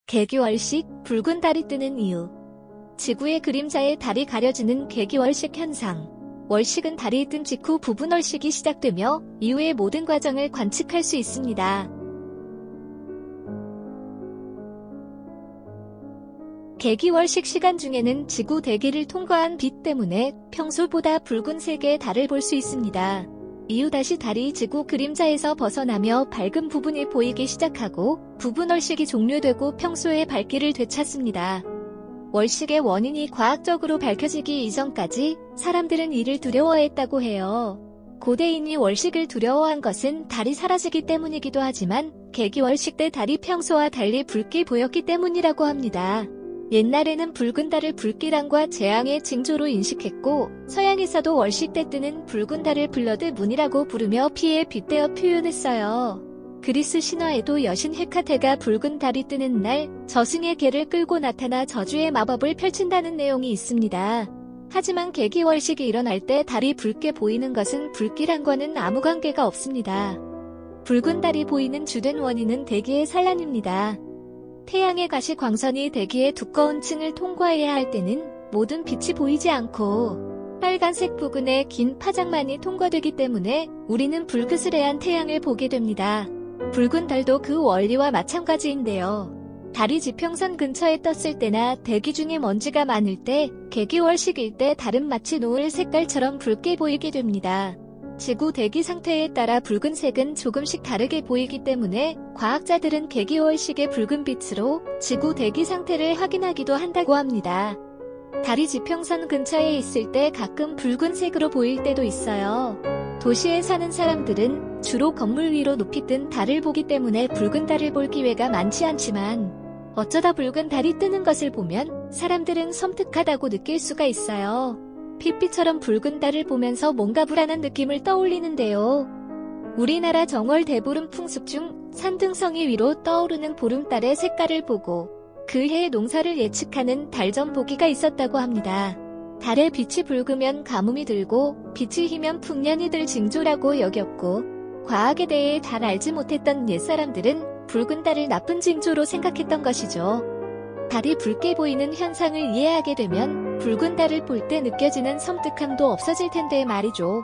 개기월식, 붉은 달이 뜨는 이유. 지구의 그림자에 달이 가려지는 개기월식 현상. 월식은 달이 뜬 직후 부분월식이 시작되며 이후의 모든 과정을 관측할 수 있습니다. 개기월식 시간 중에는 지구 대기를 통과한 빛 때문에 평소보다 붉은색의 달을 볼 수 있습니다. 이후 다시 달이 지구 그림자에서 벗어나며 밝은 부분이 보이기 시작하고 부분월식이 종료되고 평소의 밝기를 되찾습니다. 월식의 원인이 과학적으로 밝혀지기 이전까지 사람들은 이를 두려워했다고 해요. 고대인이 월식을 두려워한 것은 달이 사라지기 때문이기도 하지만 개기월식 때 달이 평소와 달리 붉게 보였기 때문이라고 합니다. 옛날에는 붉은 달을 불길함과 재앙의 징조로 인식했고 서양에서도 월식 때 뜨는 붉은 달을 블러드 문이라고 부르며 피에 빗대어 표현했어요. 그리스 신화에도 여신 헤카테가 붉은 달이 뜨는 날 저승의 개를 끌고 나타나 저주의 마법을 펼친다는 내용이 있습니다. 하지만 개기월식이 일어날 때 달이 붉게 보이는 것은 불길함과는 아무 관계가 없습니다. 붉은 달이 보이는 주된 원인은 대기의 산란입니다. 태양의 가시광선이 대기의 두꺼운 층을 통과해야 할 때는 모든 빛이 보이지 않고 빨간색 부근의 긴 파장만이 통과되기 때문에 우리는 불그스레한 태양을 보게 됩니다. 붉은 달도 그 원리와 마찬가지인데요. 달이 지평선 근처에 떴을 때나 대기 중에 먼지가 많을 때, 개기월식일 때 달은 마치 노을 색깔처럼 붉게 보이게 됩니다. 지구 대기 상태에 따라 붉은색은 조금씩 다르게 보이기 때문에 과학자들은 개기월식의 붉은 빛으로 지구 대기 상태를 확인하기도 한다고 합니다. 달이 지평선 근처에 있을 때 가끔 붉은색으로 보일 때도 있어요. 도시에 사는 사람들은 주로 건물 위로 높이 뜬 달을 보기 때문에 붉은 달을 볼 기회가 많지 않지만 어쩌다 붉은 달이 뜨는 것을 보면 사람들은 섬뜩하다고 느낄 수가 있어요. 핏빛처럼 붉은 달을 보면서 뭔가 불안한 느낌을 떠올리는데요. 우리나라 정월 대보름 풍습 중 산등성이 위로 떠오르는 보름달의 색깔을 보고 그 해의 농사를 예측하는 달전 보기가 있었다고 합니다. 달의 빛이 붉으면 가뭄이 들고 빛이 희면 풍년이 들 징조라고 여겼고 과학에 대해 잘 알지 못했던 옛사람들은 붉은 달을 나쁜 징조로 생각했던 것이죠. 달이 붉게 보이는 현상을 이해하게 되면 붉은 달을 볼 때 느껴지는 섬뜩함도 없어질 텐데 말이죠.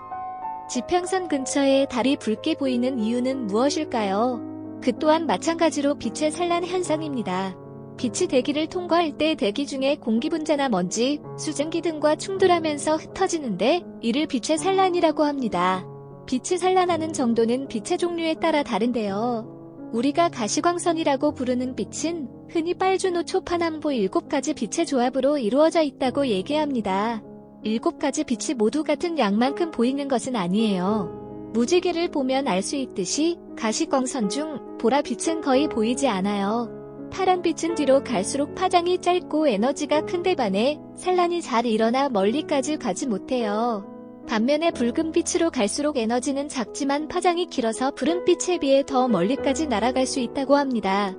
지평선 근처에 달이 붉게 보이는 이유는 무엇일까요? 그 또한 마찬가지로 빛의 산란 현상입니다. 빛이 대기를 통과할 때 대기 중에 공기 분자나 먼지, 수증기 등과 충돌하면서 흩어지는데 이를 빛의 산란이라고 합니다. 빛이 산란하는 정도는 빛의 종류에 따라 다른데요. 우리가 가시광선이라고 부르는 빛은 흔히 빨주노 초파남보 7가지 빛의 조합으로 이루어져 있다고 얘기합니다. 7가지 빛이 모두 같은 양만큼 보이는 것은 아니에요. 무지개를 보면 알 수 있듯이 가시광선 중 보라빛은 거의 보이지 않아요. 파란빛은 뒤로 갈수록 파장이 짧고 에너지가 큰데 반해 산란이 잘 일어나 멀리까지 가지 못해요. 반면에 붉은빛으로 갈수록 에너지는 작지만 파장이 길어서 푸른빛에 비해 더 멀리까지 날아갈 수 있다고 합니다.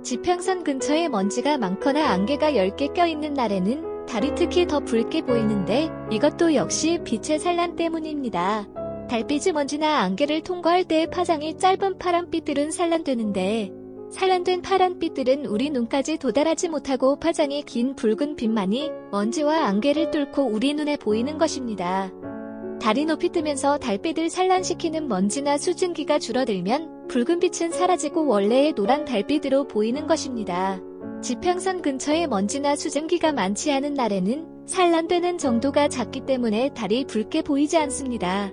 지평선 근처에 먼지가 많거나 안개가 10개 껴있는 날에는 달이 특히 더 붉게 보이는데 이것도 역시 빛의 산란 때문입니다. 달빛이 먼지나 안개를 통과할 때 파장이 짧은 파란빛들은 산란되는데 산란된 파란빛들은 우리 눈까지 도달하지 못하고 파장이 긴 붉은 빛만이 먼지와 안개를 뚫고 우리 눈에 보이는 것입니다. 달이 높이 뜨면서 달빛을 산란시키는 먼지나 수증기가 줄어들면 붉은 빛은 사라지고 원래의 노란 달빛으로 보이는 것입니다. 지평선 근처에 먼지나 수증기가 많지 않은 날에는 산란되는 정도가 작기 때문에 달이 붉게 보이지 않습니다.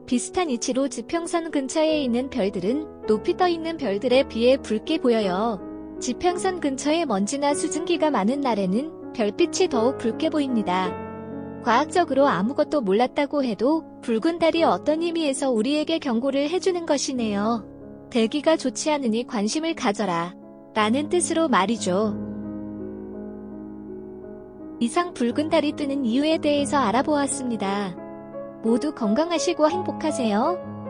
비슷한 이치로 지평선 근처에 있는 별들은 높이 떠 있는 별들에 비해 붉게 보여요. 지평선 근처에 먼지나 수증기가 많은 날에는 별빛이 더욱 붉게 보입니다. 과학적으로 아무것도 몰랐다고 해도 붉은 달이 어떤 의미에서 우리에게 경고를 해주는 것이네요. 대기가 좋지 않으니 관심을 가져라 라는 뜻으로 말이죠. 이상 붉은 달이 뜨는 이유에 대해서 알아보았습니다. 모두 건강하시고 행복하세요.